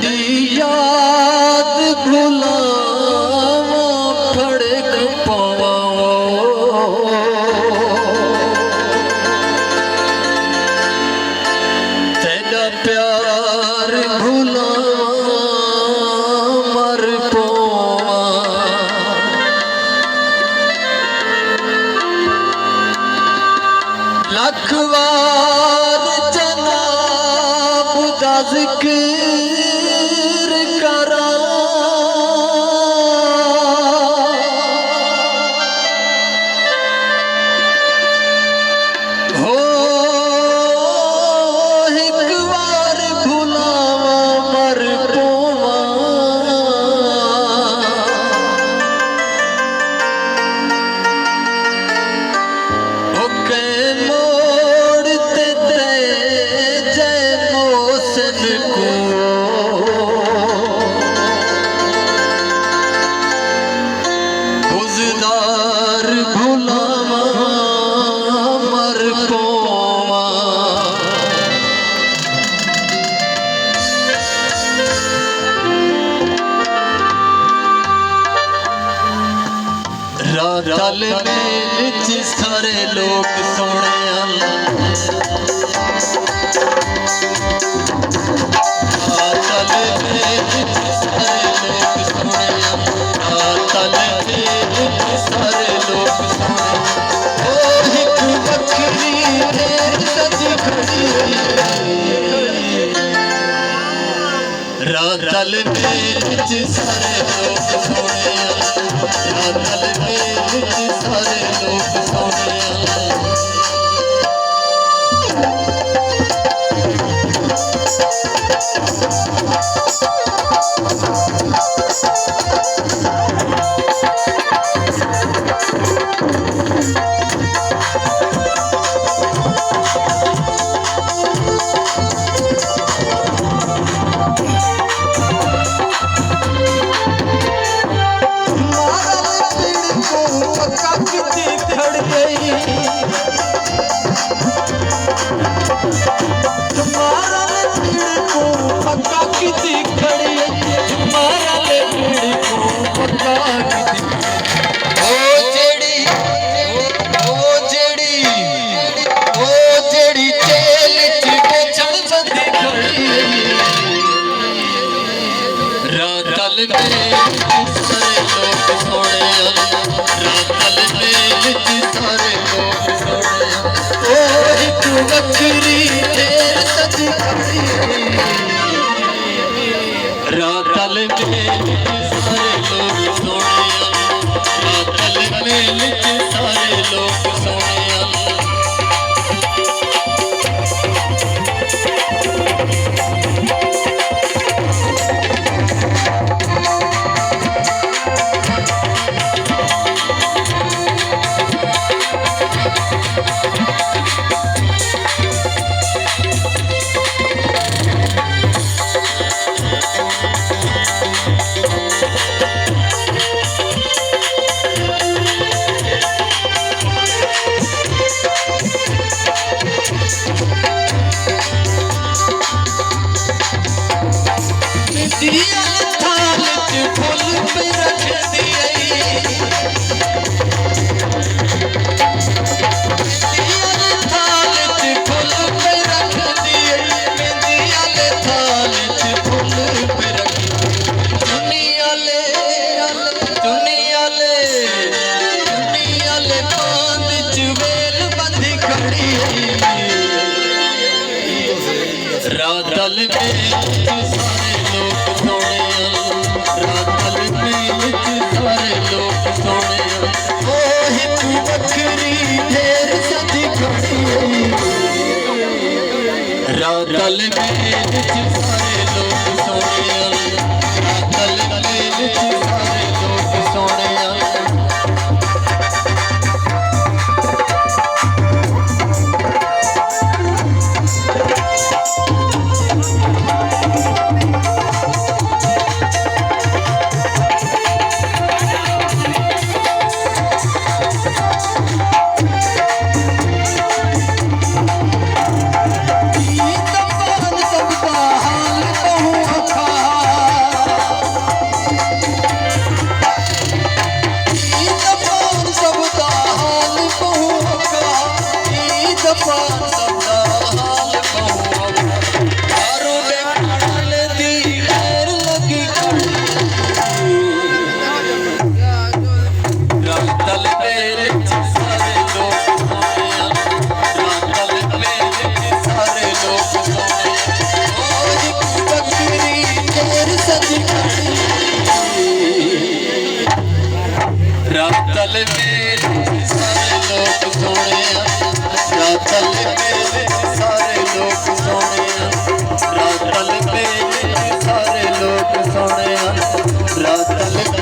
तेरी याद भुलावा फड़क पावा तेरा प्यार भुलावा मर पावा लख वार जनाब दा जिक्र करा हो एक बार भुलावा मर पोवा हो के मोड़ते ते जय मोसन को गुजदार भुलावा मर पोवा रातल मेल च सारे लोग सोने रातल मेल च सारे लोग सोने रातल मेल च सारे लोग सोने ओ एक बकरी ढेर सजी खड़ी रातल मेल च सारे लोग सोने रातल मेल च सारे लोग सोने रातल मेल सारे लोग सोने रातल मेल सारे लोग सोने ओ एक बकरी ढेर सजी खड़ी रातल मेल सारे लोग सोने रातल मेल सारे लोग सोने थाल च फुल पे रख दिए थाल च फुल पे रख दिए थाल च फुल पे रख दुनिया ले बांध च वेल बंधी खड़ी रातल मेल सारे लोग सोने रातल मेल सारे लोग सोने ओ एक बकरी ढेर सजी खड़ी रातल मेल सारे लोग सोने रातल मेल सारे लोग सोने रात